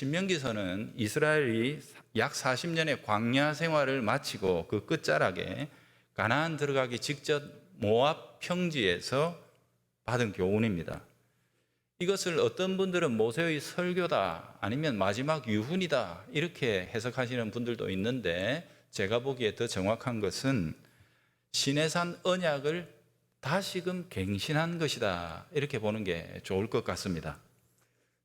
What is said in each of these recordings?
신명기서는 이스라엘이 약 40년의 광야 생활을 마치고 그 끝자락에 가나안 들어가기 직전 모압 평지에서 받은 교훈입니다. 이것을 어떤 분들은 모세의 설교다, 아니면 마지막 유훈이다, 이렇게 해석하시는 분들도 있는데, 제가 보기에 더 정확한 것은 시내산 언약을 다시금 갱신한 것이다, 이렇게 보는 게 좋을 것 같습니다.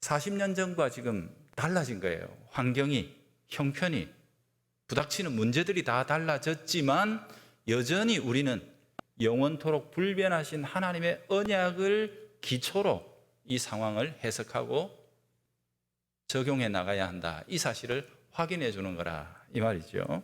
40년 전과 지금 달라진 거예요. 환경이, 형편이, 부닥치는 문제들이 다 달라졌지만 여전히 우리는 영원토록 불변하신 하나님의 언약을 기초로 이 상황을 해석하고 적용해 나가야 한다, 이 사실을 확인해 주는 거라, 이 말이죠.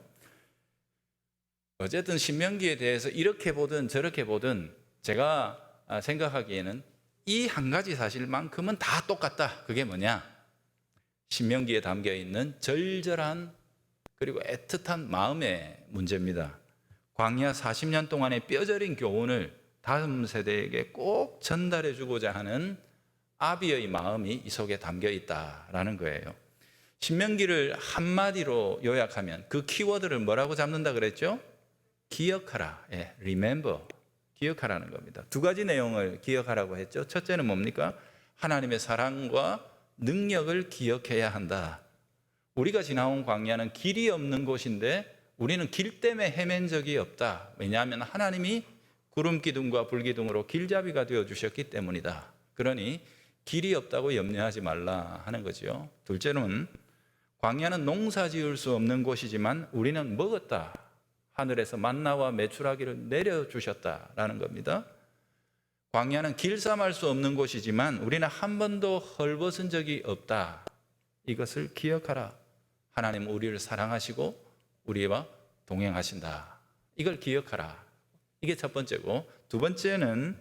어쨌든 신명기에 대해서 이렇게 보든 저렇게 보든 제가 생각하기에는 이 한 가지 사실만큼은 다 똑같다. 그게 뭐냐? 신명기에 담겨 있는 절절한 그리고 애틋한 마음의 문제입니다. 광야 40년 동안의 뼈저린 교훈을 다음 세대에게 꼭 전달해 주고자 하는 아비의 마음이 이 속에 담겨 있다라는 거예요. 신명기를 한마디로 요약하면 그 키워드를 뭐라고 잡는다 그랬죠? 기억하라. remember. 기억하라는 겁니다. 두 가지 내용을 기억하라고 했죠. 첫째는 뭡니까? 하나님의 사랑과 능력을 기억해야 한다. 우리가 지나온 광야는 길이 없는 곳인데 우리는 길 때문에 헤맨 적이 없다. 왜냐하면 하나님이 구름 기둥과 불 기둥으로 길잡이가 되어 주셨기 때문이다. 그러니 길이 없다고 염려하지 말라 하는 거죠. 둘째는 광야는 농사 지을 수 없는 곳이지만 우리는 먹었다. 하늘에서 만나와 메추라기를 내려주셨다라는 겁니다. 광야는 길쌈할 수 없는 곳이지만 우리는 한 번도 헐벗은 적이 없다. 이것을 기억하라. 하나님은 우리를 사랑하시고 우리와 동행하신다. 이걸 기억하라. 이게 첫 번째고, 두 번째는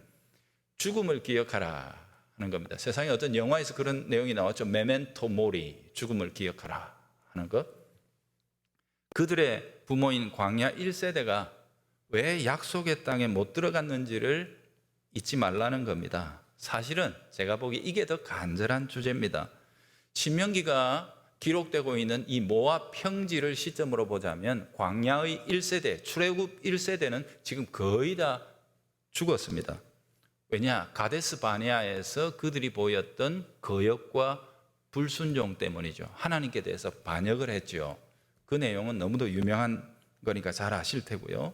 죽음을 기억하라 하는 겁니다. 세상에 어떤 영화에서 그런 내용이 나왔죠. 메멘토 모리, 죽음을 기억하라 하는 것. 그들의 부모인 광야 1세대가 왜 약속의 땅에 못 들어갔는지를 잊지 말라는 겁니다. 사실은 제가 보기에 이게 더 간절한 주제입니다. 신명기가 기록되고 있는 이 모압 평지를 시점으로 보자면 광야의 1세대, 출애굽 1세대는 지금 거의 다 죽었습니다. 왜냐? 가데스 바네아에서 그들이 보였던 거역과 불순종 때문이죠. 하나님께 대해서 반역을 했죠. 그 내용은 너무도 유명한 거니까 잘 아실 테고요.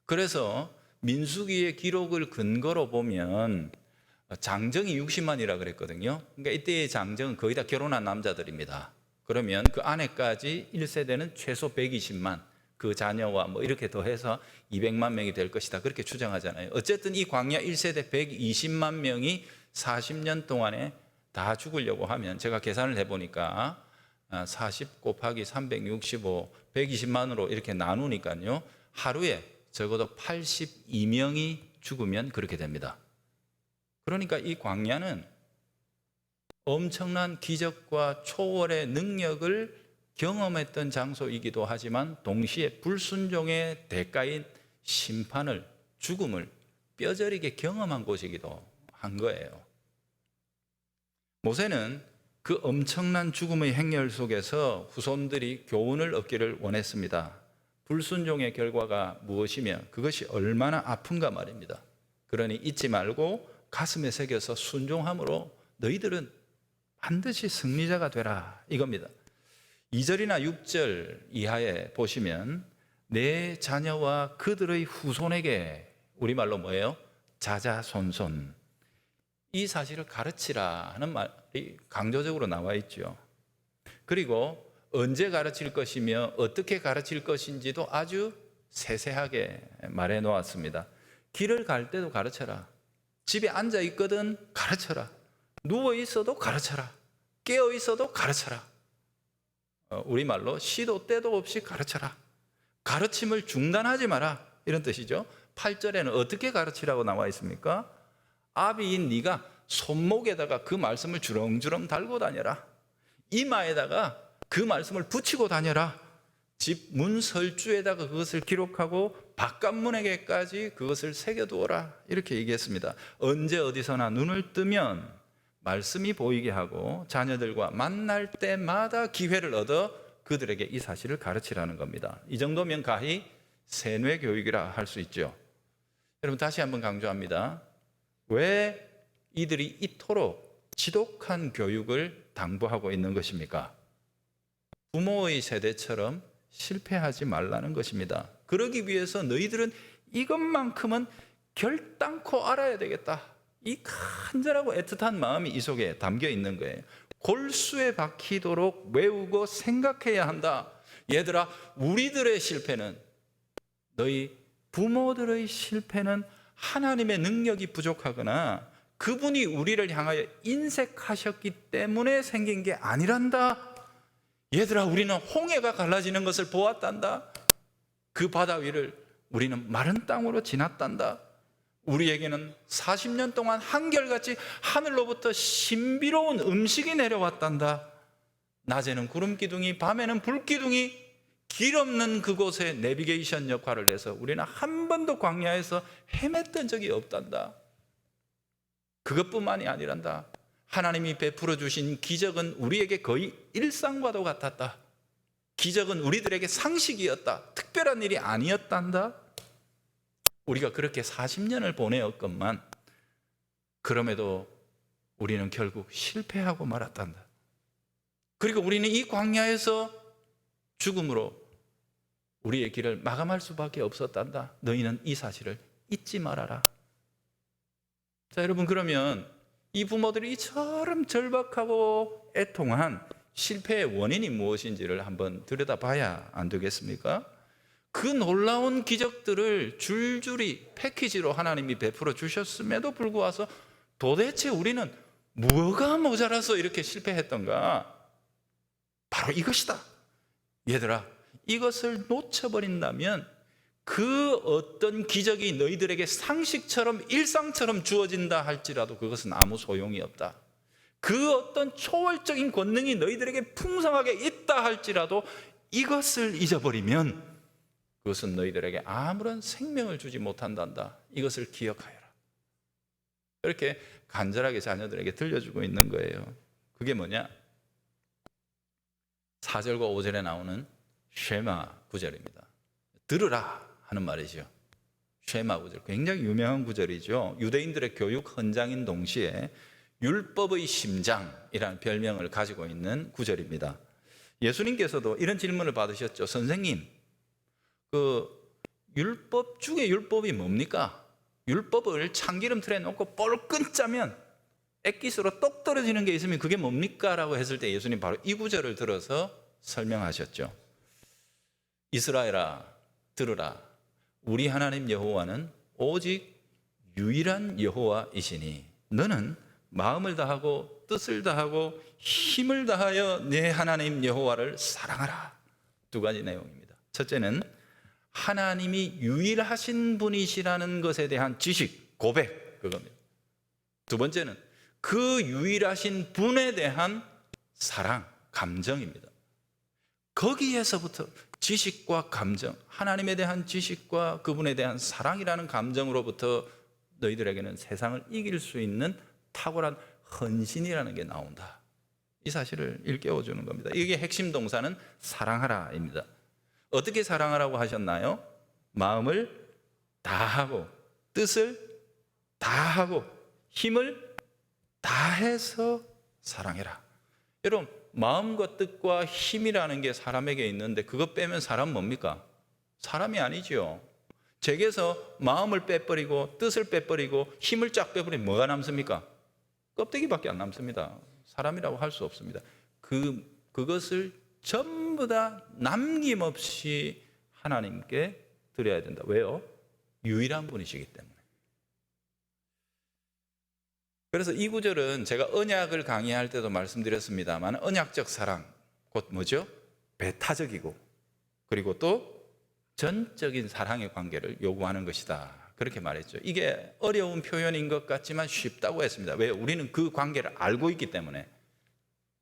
그래서 민수기의 기록을 근거로 보면 장정이 60만이라 그랬거든요. 그러니까 이때의 장정은 거의 다 결혼한 남자들입니다. 그러면 그 안에까지 1세대는 최소 120만, 그 자녀와 뭐 이렇게 더해서 200만 명이 될 것이다, 그렇게 추정하잖아요. 어쨌든 이 광야 1세대 120만 명이 40년 동안에 다 죽으려고 하면, 제가 계산을 해보니까 40 곱하기 365, 120만으로 이렇게 나누니까요, 하루에 적어도 82명이 죽으면 그렇게 됩니다. 그러니까 이 광야는 엄청난 기적과 초월의 능력을 경험했던 장소이기도 하지만 동시에 불순종의 대가인 심판을, 죽음을 뼈저리게 경험한 곳이기도 한 거예요. 모세는 그 엄청난 죽음의 행렬 속에서 후손들이 교훈을 얻기를 원했습니다. 불순종의 결과가 무엇이며 그것이 얼마나 아픈가 말입니다. 그러니 잊지 말고 가슴에 새겨서 순종함으로 너희들은 반드시 승리자가 되라, 이겁니다. 2절이나 6절 이하에 보시면 내 자녀와 그들의 후손에게, 우리말로 뭐예요? 자자손손, 이 사실을 가르치라 하는 말이 강조적으로 나와 있죠. 그리고 언제 가르칠 것이며 어떻게 가르칠 것인지도 아주 세세하게 말해 놓았습니다. 길을 갈 때도 가르쳐라. 집에 앉아 있거든 가르쳐라. 누워 있어도 가르쳐라. 깨어 있어도 가르쳐라. 우리말로 시도 때도 없이 가르쳐라. 가르침을 중단하지 마라, 이런 뜻이죠. 8절에는 어떻게 가르치라고 나와 있습니까? 아비인 네가 손목에다가 그 말씀을 주렁주렁 달고 다녀라. 이마에다가 그 말씀을 붙이고 다녀라. 집 문 설주에다가 그것을 기록하고 바깥문에게까지 그것을 새겨두어라, 이렇게 얘기했습니다. 언제 어디서나 눈을 뜨면 말씀이 보이게 하고 자녀들과 만날 때마다 기회를 얻어 그들에게 이 사실을 가르치라는 겁니다. 이 정도면 가히 세뇌 교육이라 할 수 있죠. 여러분, 다시 한번 강조합니다. 왜 이들이 이토록 지독한 교육을 당부하고 있는 것입니까? 부모의 세대처럼 실패하지 말라는 것입니다. 그러기 위해서 너희들은 이것만큼은 결단코 알아야 되겠다. 이 간절하고 애틋한 마음이 이 속에 담겨 있는 거예요. 골수에 박히도록 외우고 생각해야 한다. 얘들아, 우리들의 실패는, 너희 부모들의 실패는 하나님의 능력이 부족하거나 그분이 우리를 향하여 인색하셨기 때문에 생긴 게 아니란다. 얘들아, 우리는 홍해가 갈라지는 것을 보았단다. 그 바다 위를 우리는 마른 땅으로 지났단다. 우리에게는 40년 동안 한결같이 하늘로부터 신비로운 음식이 내려왔단다. 낮에는 구름 기둥이, 밤에는 불 기둥이 길 없는 그곳에 내비게이션 역할을 해서 우리는 한 번도 광야에서 헤맸던 적이 없단다. 그것뿐만이 아니란다. 하나님이 베풀어 주신 기적은 우리에게 거의 일상과도 같았다. 기적은 우리들에게 상식이었다. 특별한 일이 아니었단다. 우리가 그렇게 40년을 보내었건만 그럼에도 우리는 결국 실패하고 말았단다. 그리고 우리는 이 광야에서 죽음으로 우리의 길을 마감할 수밖에 없었단다. 너희는 이 사실을 잊지 말아라. 자, 여러분, 그러면 이 부모들이 이처럼 절박하고 애통한 실패의 원인이 무엇인지를 한번 들여다봐야 안 되겠습니까? 그 놀라운 기적들을 줄줄이 패키지로 하나님이 베풀어 주셨음에도 불구하고 도대체 우리는 뭐가 모자라서 이렇게 실패했던가? 바로 이것이다. 얘들아, 이것을 놓쳐버린다면 그 어떤 기적이 너희들에게 상식처럼 일상처럼 주어진다 할지라도 그것은 아무 소용이 없다. 그 어떤 초월적인 권능이 너희들에게 풍성하게 있다 할지라도 이것을 잊어버리면 그것은 너희들에게 아무런 생명을 주지 못한단다. 이것을 기억하여라. 이렇게 간절하게 자녀들에게 들려주고 있는 거예요. 그게 뭐냐? 4절과 5절에 나오는 쉐마 구절입니다. 들으라 하는 말이죠. 쉐마 구절, 굉장히 유명한 구절이죠. 유대인들의 교육 헌장인 동시에 율법의 심장이라는 별명을 가지고 있는 구절입니다. 예수님께서도 이런 질문을 받으셨죠. 선생님, 그 율법 중에 율법이 뭡니까? 율법을 참기름 틀에 놓고 뻘끈 짜면 액기스로 똑 떨어지는 게 있으면 그게 뭡니까? 라고 했을 때 예수님 바로 이 구절을 들어서 설명하셨죠. 이스라엘아, 들으라. 우리 하나님 여호와는 오직 유일한 여호와이시니 너는 마음을 다하고 뜻을 다하고 힘을 다하여 내 하나님 여호와를 사랑하라. 두 가지 내용입니다. 첫째는 하나님이 유일하신 분이시라는 것에 대한 지식, 고백, 그겁니다. 두 번째는 그 유일하신 분에 대한 사랑, 감정입니다. 거기에서부터 지식과 감정, 하나님에 대한 지식과 그분에 대한 사랑이라는 감정으로부터 너희들에게는 세상을 이길 수 있는 탁월한 헌신이라는 게 나온다. 이 사실을 일깨워주는 겁니다. 이게 핵심 동사는 사랑하라입니다. 어떻게 사랑하라고 하셨나요? 마음을 다하고 뜻을 다하고 힘을 다해서 사랑해라. 여러분, 마음과 뜻과 힘이라는 게 사람에게 있는데 그것 빼면 사람 뭡니까? 사람이 아니죠. 제게서 마음을 빼버리고 뜻을 빼버리고 힘을 쫙 빼버리면 뭐가 남습니까? 껍데기밖에 안 남습니다. 사람이라고 할 수 없습니다. 그것을 전부 다 남김없이 하나님께 드려야 된다. 왜요? 유일한 분이시기 때문에. 그래서 이 구절은 제가 언약을 강의할 때도 말씀드렸습니다만 언약적 사랑, 곧 뭐죠? 배타적이고 그리고 또 전적인 사랑의 관계를 요구하는 것이다. 그렇게 말했죠. 이게 어려운 표현인 것 같지만 쉽다고 했습니다. 왜? 우리는 그 관계를 알고 있기 때문에.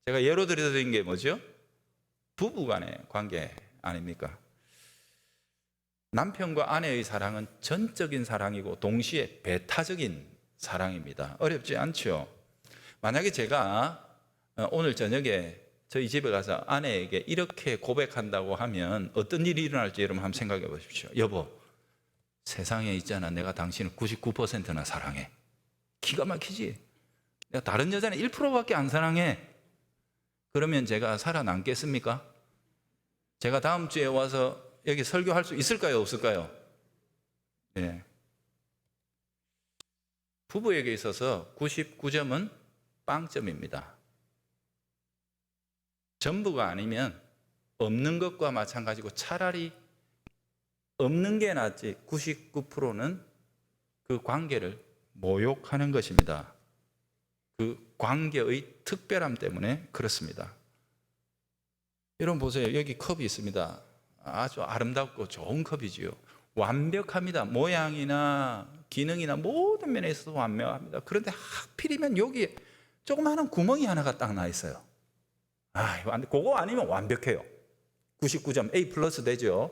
제가 예로 들어드린 게 뭐죠? 부부간의 관계 아닙니까? 남편과 아내의 사랑은 전적인 사랑이고 동시에 배타적인 사랑입니다. 어렵지 않죠? 만약에 제가 오늘 저녁에 저희 집에 가서 아내에게 이렇게 고백한다고 하면 어떤 일이 일어날지 여러분 한번 생각해 보십시오. 여보, 세상에 있잖아, 내가 당신을 99%나 사랑해. 기가 막히지? 내가 다른 여자는 1%밖에 안 사랑해. 그러면 제가 살아남겠습니까? 제가 다음 주에 와서 여기 설교할 수 있을까요, 없을까요? 네. 부부에게 있어서 99점은 빵점입니다. 전부가 아니면 없는 것과 마찬가지고 차라리 없는 게 낫지 99%는 그 관계를 모욕하는 것입니다. 그 관계의 특별함 때문에 그렇습니다. 여러분 보세요. 여기 컵이 있습니다. 아주 아름답고 좋은 컵이지요. 완벽합니다. 모양이나 기능이나 모든 면에서 완벽합니다. 그런데 하필이면 여기에 조그마한 구멍이 하나가 딱 나 있어요. 그거 아니면 완벽해요. 99점 A 플러스 되죠.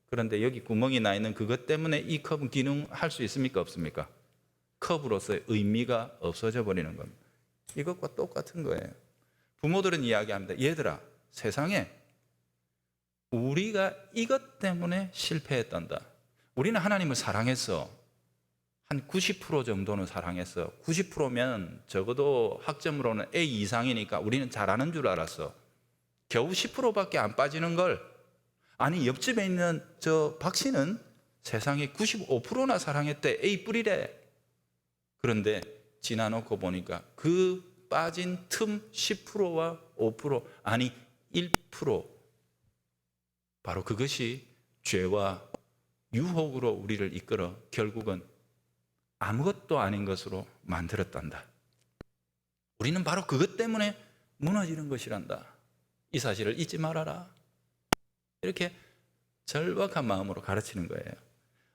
그런데 여기 구멍이 나 있는 그것 때문에 이 컵은 기능할 수 있습니까, 없습니까? 컵으로서의 의미가 없어져 버리는 겁니다. 이것과 똑같은 거예요. 부모들은 이야기합니다. 얘들아, 세상에 우리가 이것 때문에 실패했단다. 우리는 하나님을 사랑했어. 한 90% 정도는 사랑했어. 90%면 적어도 학점으로는 A 이상이니까 우리는 잘하는 줄 알았어. 겨우 10%밖에 안 빠지는 걸, 아니 옆집에 있는 저 박 씨는 세상에 95%나 사랑했대. A 뿌리래. 그런데 지나놓고 보니까 그 빠진 틈 10%와 5%, 아니 1%, 바로 그것이 죄와 유혹으로 우리를 이끌어 결국은 아무것도 아닌 것으로 만들었단다. 우리는 바로 그것 때문에 무너지는 것이란다. 이 사실을 잊지 말아라. 이렇게 절박한 마음으로 가르치는 거예요.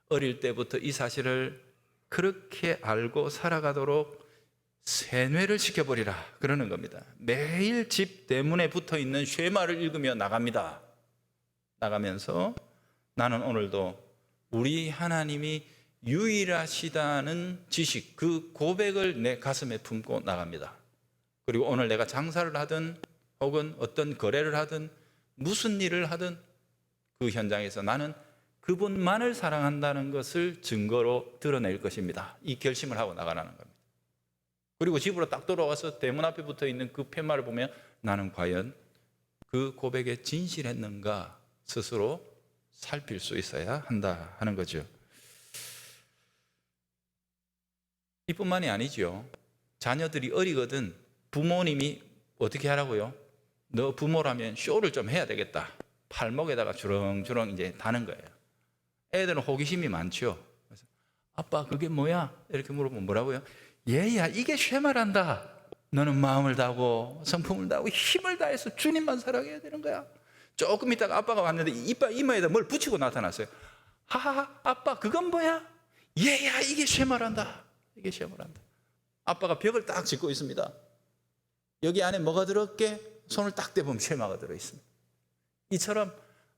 어릴 때부터 이 사실을 그렇게 알고 살아가도록 세뇌를 시켜버리라 그러는 겁니다. 매일 집 대문에 붙어있는 쉐마를 읽으며 나갑니다. 나가면서 나는 오늘도 우리 하나님이 유일하시다는 지식, 그 고백을 내 가슴에 품고 나갑니다. 그리고 오늘 내가 장사를 하든 혹은 어떤 거래를 하든 무슨 일을 하든 그 현장에서 나는 그분만을 사랑한다는 것을 증거로 드러낼 것입니다. 이 결심을 하고 나가라는 겁니다. 그리고 집으로 딱 돌아와서 대문 앞에 붙어 있는 그 팻말을 보면 나는 과연 그 고백에 진실했는가 스스로 살필 수 있어야 한다 하는 거죠. 이뿐만이 아니죠. 자녀들이 어리거든 부모님이 어떻게 하라고요? 너 부모라면 쇼를 좀 해야 되겠다. 팔목에다가 주렁주렁 이제 다는 거예요. 애들은 호기심이 많죠. 그래서 아빠 그게 뭐야? 이렇게 물어보면 뭐라고요? 얘야 이게 쉐말한다. 너는 마음을 다하고 성품을 다하고 힘을 다해서 주님만 사랑해야 되는 거야. 조금 있다가 아빠가 왔는데 이마에다 뭘 붙이고 나타났어요. 하하 아빠 그건 뭐야? 얘야 이게 쉐말한다. 이게 쉐말한다. 아빠가 벽을 딱 짚고 있습니다. 여기 안에 뭐가 들었게? 손을 딱 대보면 쉐마가 들어있습니다. 이처럼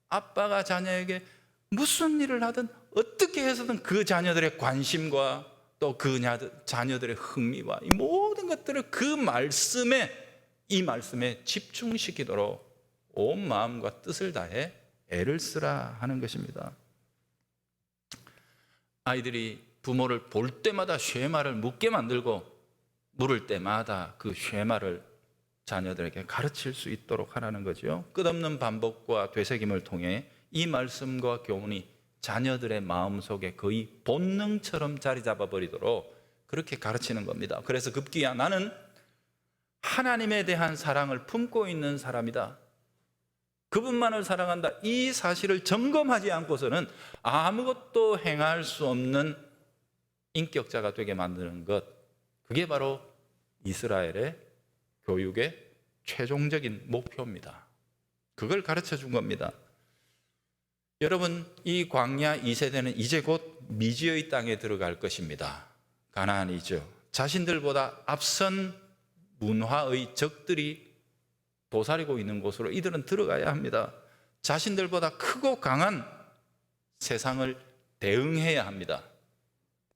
아빠가 자녀에게 무슨 일을 하든 어떻게 해서든 그 자녀들의 관심과 또 그 자녀들의 흥미와 이 모든 것들을 그 말씀에, 이 말씀에 집중시키도록 온 마음과 뜻을 다해 애를 쓰라 하는 것입니다. 아이들이 부모를 볼 때마다 쉐마를 묻게 만들고 물을 때마다 그 쉐마를 자녀들에게 가르칠 수 있도록 하라는 거죠. 끝없는 반복과 되새김을 통해 이 말씀과 교훈이 자녀들의 마음속에 거의 본능처럼 자리 잡아버리도록 그렇게 가르치는 겁니다. 그래서 급기야 나는 하나님에 대한 사랑을 품고 있는 사람이다. 그분만을 사랑한다. 이 사실을 점검하지 않고서는 아무것도 행할 수 없는 인격자가 되게 만드는 것, 그게 바로 이스라엘의 교육의 최종적인 목표입니다. 그걸 가르쳐 준 겁니다. 여러분, 이 광야 2세대는 이제 곧 미지의 땅에 들어갈 것입니다. 가나안이죠. 자신들보다 앞선 문화의 적들이 도사리고 있는 곳으로 이들은 들어가야 합니다. 자신들보다 크고 강한 세상을 대응해야 합니다.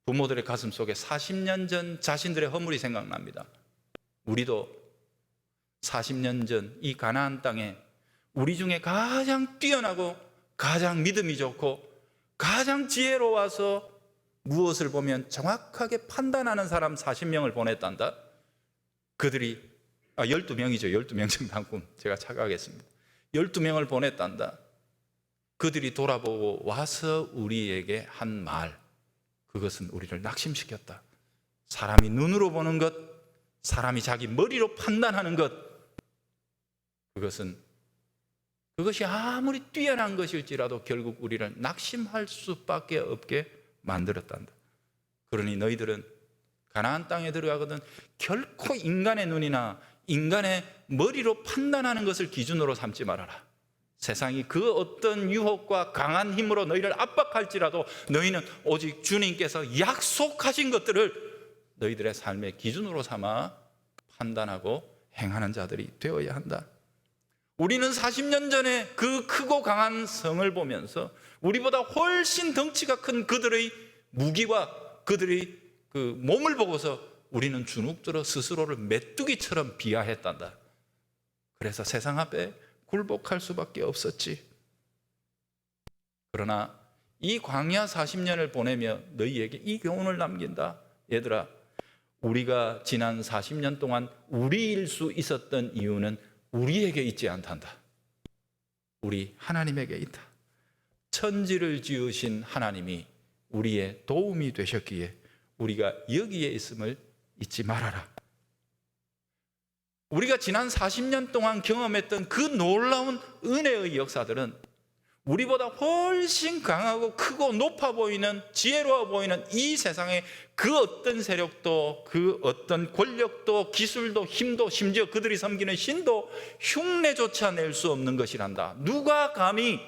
부모들의 가슴 속에 40년 전 자신들의 허물이 생각납니다. 우리도 40년 전 이 가나안 땅에 우리 중에 가장 뛰어나고 가장 믿음이 좋고 가장 지혜로워서 무엇을 보면 정확하게 판단하는 사람 40명을 보냈단다. 그들이 12명이죠. 12명 정당군. 제가 착각했습니다. 12명을 보냈단다. 그들이 돌아보고 와서 우리에게 한 말, 그것은 우리를 낙심시켰다. 사람이 눈으로 보는 것, 사람이 자기 머리로 판단하는 것, 그것이 아무리 뛰어난 것일지라도 결국 우리를 낙심할 수밖에 없게 만들었단다. 그러니 너희들은 가나안 땅에 들어가거든 결코 인간의 눈이나 인간의 머리로 판단하는 것을 기준으로 삼지 말아라. 세상이 그 어떤 유혹과 강한 힘으로 너희를 압박할지라도 너희는 오직 주님께서 약속하신 것들을 너희들의 삶의 기준으로 삼아 판단하고 행하는 자들이 되어야 한다. 우리는 40년 전에 그 크고 강한 성을 보면서 우리보다 훨씬 덩치가 큰 그들의 무기와 그들의 그 몸을 보고서 우리는 주눅들어 스스로를 메뚜기처럼 비하했단다. 그래서 세상 앞에 굴복할 수밖에 없었지. 그러나 이 광야 40년을 보내며 너희에게 이 교훈을 남긴다. 얘들아, 우리가 지난 40년 동안 우리일 수 있었던 이유는 우리에게 있지 않단다. 우리 하나님에게 있다. 천지를 지으신 하나님이 우리의 도움이 되셨기에 우리가 여기에 있음을 잊지 말아라. 우리가 지난 40년 동안 경험했던 그 놀라운 은혜의 역사들은 우리보다 훨씬 강하고 크고 높아 보이는, 지혜로워 보이는 이 세상의 그 어떤 세력도, 그 어떤 권력도, 기술도, 힘도, 심지어 그들이 섬기는 신도 흉내조차 낼 수 없는 것이란다. 누가 감히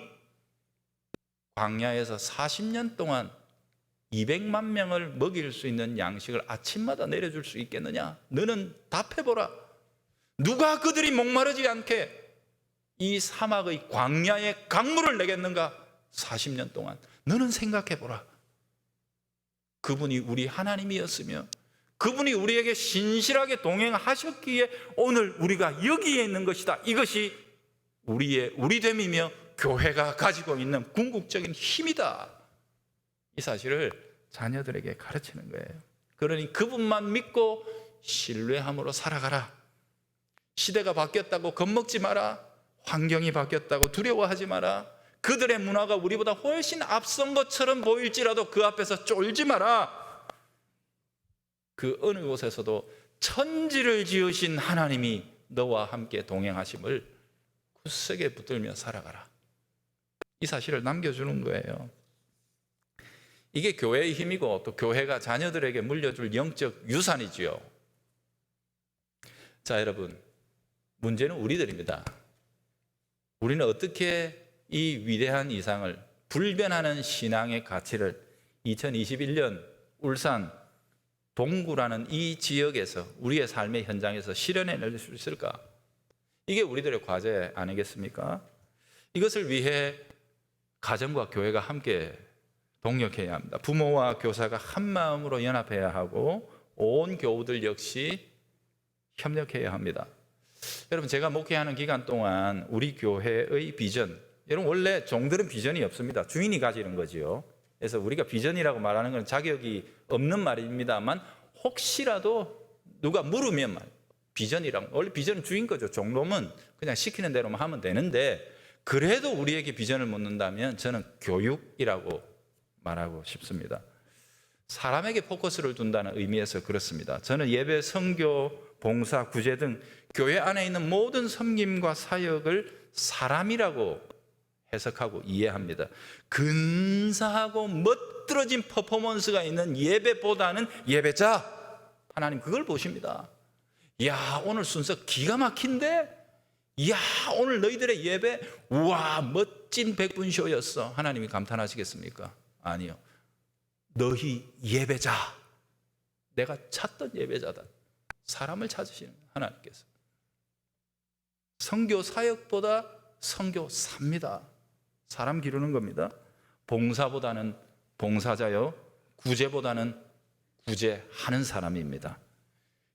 광야에서 40년 동안 200만 명을 먹일 수 있는 양식을 아침마다 내려줄 수 있겠느냐? 너는 답해보라. 누가 그들이 목마르지 않게 이 사막의 광야의 강물을 내겠는가? 40년 동안 너는 생각해보라. 그분이 우리 하나님이었으며 그분이 우리에게 신실하게 동행하셨기에 오늘 우리가 여기에 있는 것이다. 이것이 우리의 우리됨이며 교회가 가지고 있는 궁극적인 힘이다. 이 사실을 자녀들에게 가르치는 거예요. 그러니 그분만 믿고 신뢰함으로 살아가라. 시대가 바뀌었다고 겁먹지 마라. 환경이 바뀌었다고 두려워하지 마라. 그들의 문화가 우리보다 훨씬 앞선 것처럼 보일지라도 그 앞에서 쫄지 마라. 그 어느 곳에서도 천지를 지으신 하나님이 너와 함께 동행하심을 굳세게 붙들며 살아가라. 이 사실을 남겨주는 거예요. 이게 교회의 힘이고 또 교회가 자녀들에게 물려줄 영적 유산이지요. 자, 여러분, 문제는 우리들입니다. 우리는 어떻게 이 위대한 이상을, 불변하는 신앙의 가치를 2021년 울산 동구라는 이 지역에서 우리의 삶의 현장에서 실현해낼 수 있을까? 이게 우리들의 과제 아니겠습니까? 이것을 위해 가정과 교회가 함께 동력해야 합니다. 부모와 교사가 한 마음으로 연합해야 하고 온 교우들 역시 협력해야 합니다. 여러분, 제가 목회하는 기간 동안 우리 교회의 비전, 여러분 원래 종들은 비전이 없습니다. 주인이 가지는 거지요. 그래서 우리가 비전이라고 말하는 건 자격이 없는 말입니다만 혹시라도 누가 물으면 비전이랑, 원래 비전은 주인 거죠. 종놈은 그냥 시키는 대로만 하면 되는데 그래도 우리에게 비전을 묻는다면 저는 교육이라고 말하고 싶습니다. 사람에게 포커스를 둔다는 의미에서 그렇습니다. 저는 예배, 선교, 봉사, 구제 등 교회 안에 있는 모든 섬김과 사역을 사람이라고 해석하고 이해합니다. 근사하고 멋들어진 퍼포먼스가 있는 예배보다는 예배자, 하나님 그걸 보십니다. 야, 오늘 순서 기가 막힌데? 야, 오늘 너희들의 예배, 우와, 멋진 백분쇼였어. 하나님이 감탄하시겠습니까? 아니요. 너희 예배자, 내가 찾던 예배자다. 사람을 찾으시는 하나님께서. 선교 사역보다 선교사입니다. 사람 기르는 겁니다. 봉사보다는 봉사자요, 구제보다는 구제하는 사람입니다.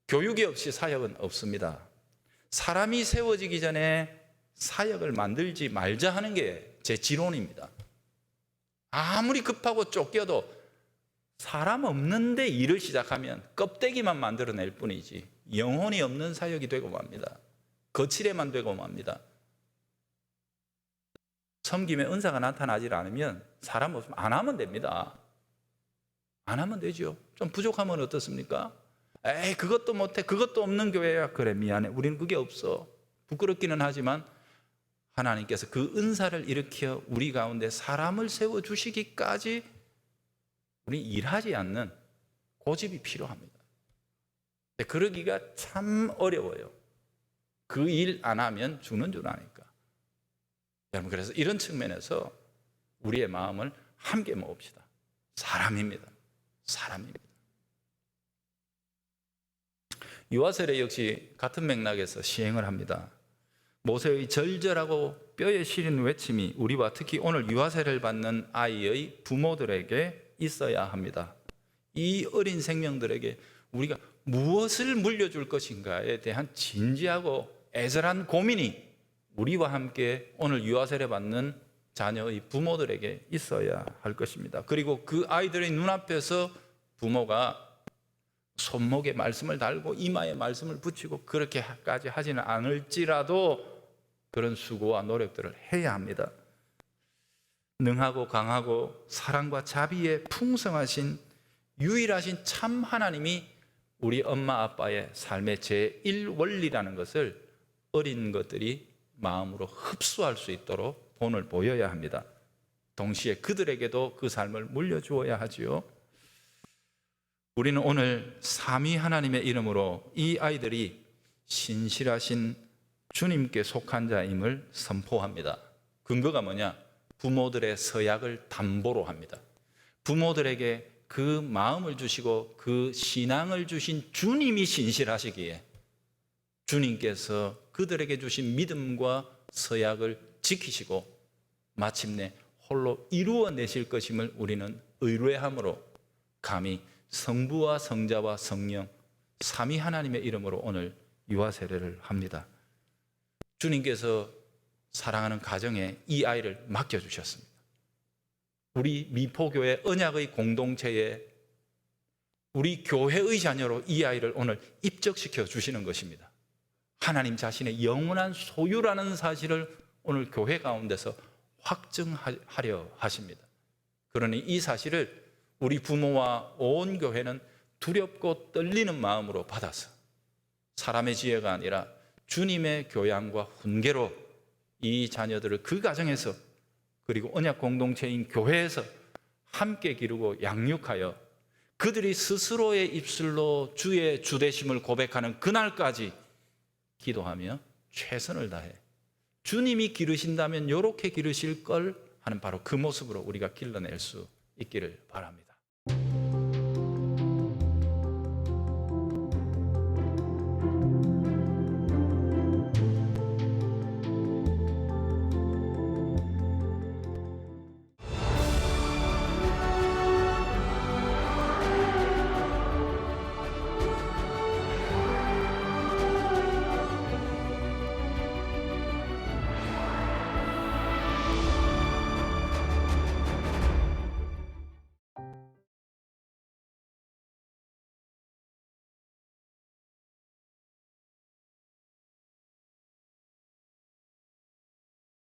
교육이 없이 사역은 없습니다. 사람이 세워지기 전에 사역을 만들지 말자 하는 게 제 지론입니다. 아무리 급하고 쫓겨도 사람 없는데 일을 시작하면 껍데기만 만들어낼 뿐이지 영혼이 없는 사역이 되고 맙니다. 거칠에만 되고 맙니다. 섬김의 은사가 나타나지 않으면 사람 없으면 안 하면 됩니다. 안 하면 되죠. 좀 부족하면 어떻습니까? 에이, 그것도 못해, 그것도 없는 교회야. 그래, 미안해, 우리는 그게 없어. 부끄럽기는 하지만 하나님께서 그 은사를 일으켜 우리 가운데 사람을 세워주시기까지 우리 일하지 않는 고집이 필요합니다. 그러기가 참 어려워요. 그 일 안 하면 죽는 줄 아니까. 여러분, 그래서 이런 측면에서 우리의 마음을 함께 모읍시다. 사람입니다. 사람입니다. 유아세례 역시 같은 맥락에서 시행을 합니다. 모세의 절절하고 뼈에 시린 외침이 우리와 특히 오늘 유아세례를 받는 아이의 부모들에게 있어야 합니다. 이 어린 생명들에게 우리가 무엇을 물려줄 것인가에 대한 진지하고 애절한 고민이 우리와 함께 오늘 유아세례 받는 자녀의 부모들에게 있어야 할 것입니다. 그리고 그 아이들의 눈앞에서 부모가 손목에 말씀을 달고 이마에 말씀을 붙이고 그렇게까지 하지는 않을지라도 그런 수고와 노력들을 해야 합니다. 능하고 강하고 사랑과 자비에 풍성하신 유일하신 참 하나님이 우리 엄마 아빠의 삶의 제1원리라는 것을 어린 것들이 마음으로 흡수할 수 있도록 본을 보여야 합니다. 동시에 그들에게도 그 삶을 물려주어야 하지요. 우리는 오늘 삼위 하나님의 이름으로 이 아이들이 신실하신 주님께 속한 자임을 선포합니다. 근거가 뭐냐? 부모들의 서약을 담보로 합니다. 부모들에게 그 마음을 주시고 그 신앙을 주신 주님이 신실하시기에 주님께서 그들에게 주신 믿음과 서약을 지키시고 마침내 홀로 이루어내실 것임을 우리는 의뢰함으로 감히 성부와 성자와 성령 삼위 하나님의 이름으로 오늘 유아세례를 합니다. 주님께서 사랑하는 가정에 이 아이를 맡겨주셨습니다. 우리 미포교회 언약의 공동체에 우리 교회의 자녀로 이 아이를 오늘 입적시켜 주시는 것입니다. 하나님 자신의 영원한 소유라는 사실을 오늘 교회 가운데서 확증하려 하십니다. 그러니 이 사실을 우리 부모와 온 교회는 두렵고 떨리는 마음으로 받아서 사람의 지혜가 아니라 주님의 교양과 훈계로 이 자녀들을 그 가정에서 그리고 언약 공동체인 교회에서 함께 기르고 양육하여 그들이 스스로의 입술로 주의 주되심을 고백하는 그날까지 기도하며 최선을 다해 주님이 기르신다면 이렇게 기르실 걸 하는 바로 그 모습으로 우리가 길러낼 수 있기를 바랍니다.